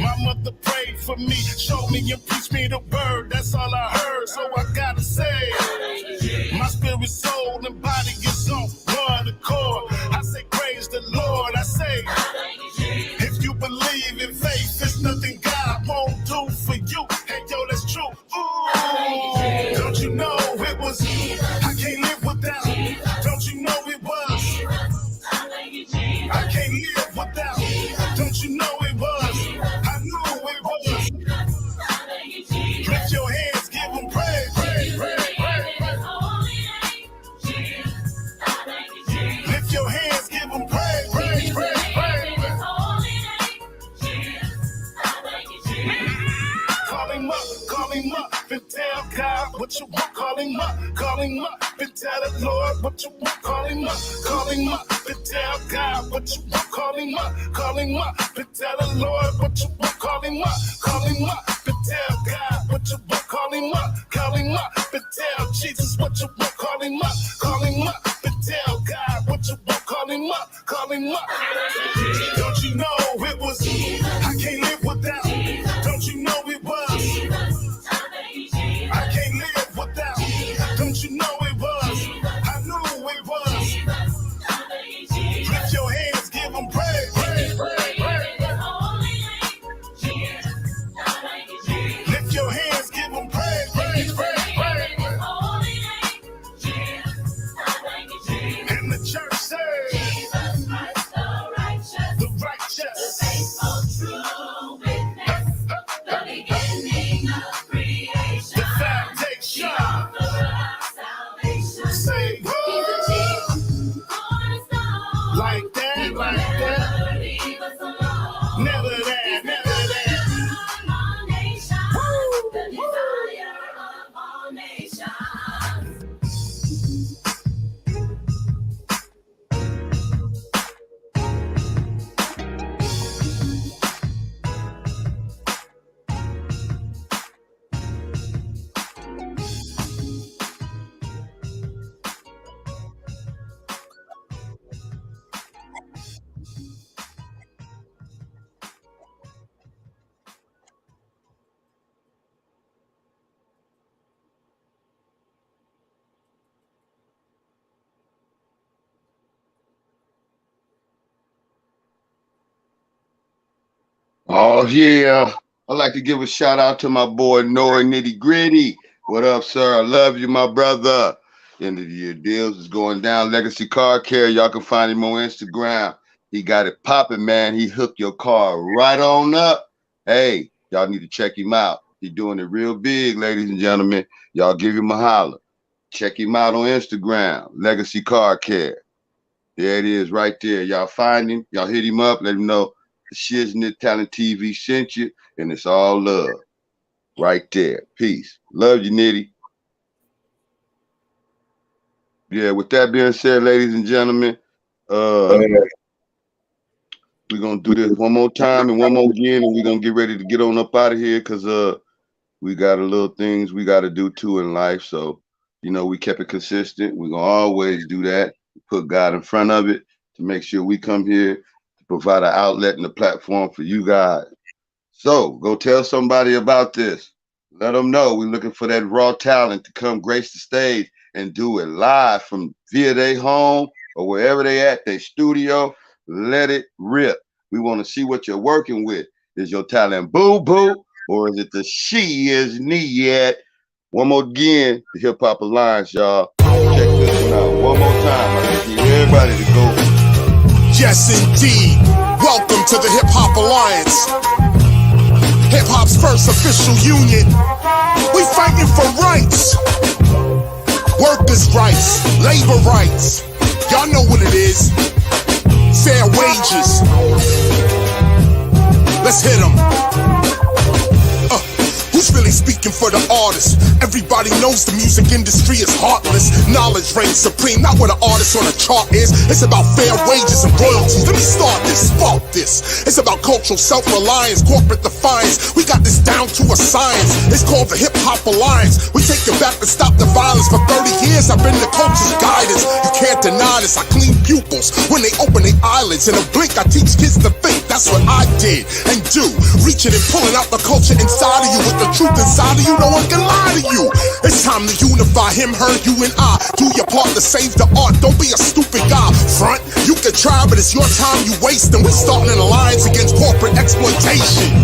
my mother prayed for me, showed me and preached me the word. That's all I heard, so I gotta say, my spirit, soul, and body is on one accord. I say, praise the Lord. I say, if you believe in faith, there's nothing God won't do for you. Hey, yo, that's true. Ooh, don't you know it was? I can't live without. Don't you know it was? I can't live without. Don't you know it was? I knew it was. Lift your hands, give them praise, praise, praise, praise, praise. Lift your hands, give them praise, praise, praise, praise, praise. Call him up, and tell God what you want. Call him up, and tell the Lord what you want. Call him up, and tell God what you want. Call him up, and tell the Lord what you want. Call him up, and tell God what you want. Call him up, and tell Jesus what you want. Call him up, and tell God what you want. Call him up. Don't you know it was? I can't live without. Don't you know it was? I can't live without. Don't you know it was? I knew it was. Lift your hands, give them praise, praise, praise, praise. Lift your hands, give them praise, praise, praise, praise. And the church says, the righteous. The foundation. Say, oh, like that, like that. Never that, never that. Oh yeah. I'd like to give a shout out to my boy Noah Nitty Gritty. What up, sir? I love you, my brother. End of the year deals is going down. Legacy Car Care. Y'all can find him on Instagram. He got it popping, man. He hooked your car right on up. Hey, y'all need to check him out. He doing it real big, ladies and gentlemen. Y'all give him a holler. Check him out on Instagram. Legacy Car Care. There it is right there. Y'all find him. Y'all hit him up. Let him know the Shiznit Talent TV sent you. And it's all love. Right there. Peace. Love you, Nitty. Yeah, with that being said, ladies and gentlemen, we're gonna do this one more time and one more again, and we're gonna get ready to get on up out of here because we got a little things we gotta do too in life. So, you know, we kept it consistent. We're gonna always do that. Put God in front of it to make sure we come here to provide an outlet and a platform for you guys. So go tell somebody about this. Let them know we're looking for that raw talent to come grace the stage and do it live from via their home or wherever they at, their studio. Let it rip. We want to see what you're working with. Is your talent boo-boo or is it the Shiznit? One more again, the Hip Hop Alliance, y'all. Check this one out one more time. I just need everybody to go. Yes, indeed. Welcome to the Hip Hop Alliance. Hip Hop's first official union. We fighting for rights. Workers' rights, labor rights. Y'all know what it is. Fair wages. Let's hit 'em. Who's really speaking for the artist? Everybody knows the music industry is heartless. Knowledge reigns supreme, not what an artist on a chart is. It's about fair wages and royalties. Let me start this, spark this. It's about cultural self-reliance, corporate defiance. We got this down to a science. It's called the Hip Hop Alliance. We take it back to stop the violence. For 30 years, I've been the culture's guidance. You can't deny this. I clean pupils when they open their eyelids. In a blink, I teach kids to think. That's what I did and do. Reaching and pulling out the culture inside of you with the truth inside of you. No one can lie to you. It's time to unify him, her, you, and I. Do your part to save the art. Don't be a stupid guy. Front, you can try, but it's your time you waste. And we starting an alliance against corporate exploitation.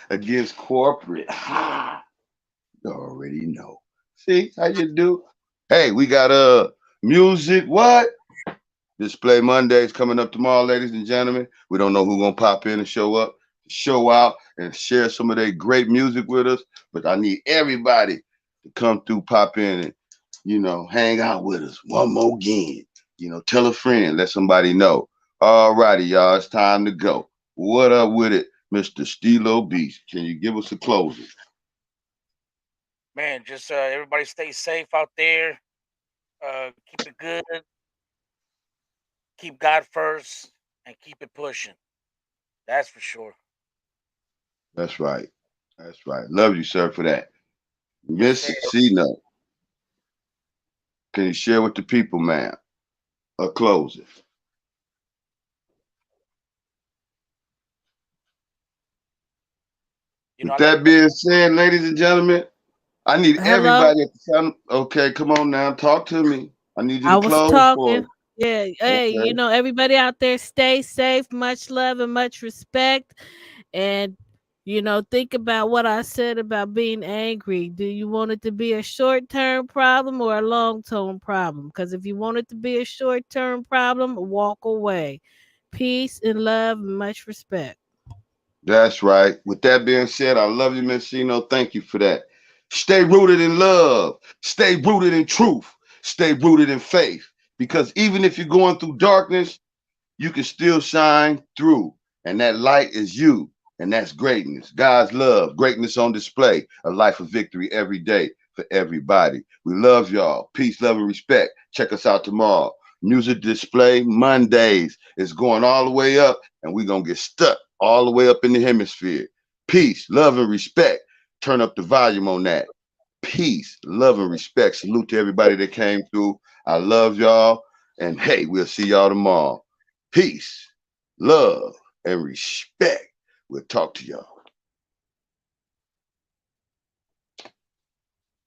Against corporate. You already know. See how you do? Hey, we got music. What? Display Mondays coming up tomorrow, ladies and gentlemen. We don't know who's gonna pop in and show up, show out, and share some of their great music with us. But I need everybody to come through, pop in, and hang out with us one more again. Tell a friend, let somebody know. All righty, y'all. It's time to go. What up with it, Mr. Stilo Beast? Can you give us a closing? Man, just everybody stay safe out there. Keep it good. Keep God first and keep it pushing. That's for sure. That's right. That's right. Love you, sir, for that. Miss sir. C-Note, can you share with the people, man, a closing? With that being said, ladies and gentlemen, I need everybody at the sound. Okay, come on now, talk to me. I need you to close for me. Yeah, hey, Okay. Everybody out there, stay safe. Much love and much respect. And think about what I said about being angry. Do you want it to be a short-term problem or a long-term problem? Because if you want it to be a short-term problem, walk away. Peace and love and much respect. That's right. With that being said, I love you, Miss Chino. Thank you for that. Stay rooted in love. Stay rooted in truth. Stay rooted in faith. Because even if you're going through darkness, you can still shine through. And that light is you. And that's greatness. God's love. Greatness on display. A life of victory every day for everybody. We love y'all. Peace, love, and respect. Check us out tomorrow. Music Display Mondays is going all the way up. And we're going to get stuck all the way up in the hemisphere. Peace, love, and respect. Turn up the volume on that. Peace, love, and respect. Salute to everybody that came through. I love y'all. And hey, we'll see y'all tomorrow. Peace, love, and respect. We'll talk to y'all.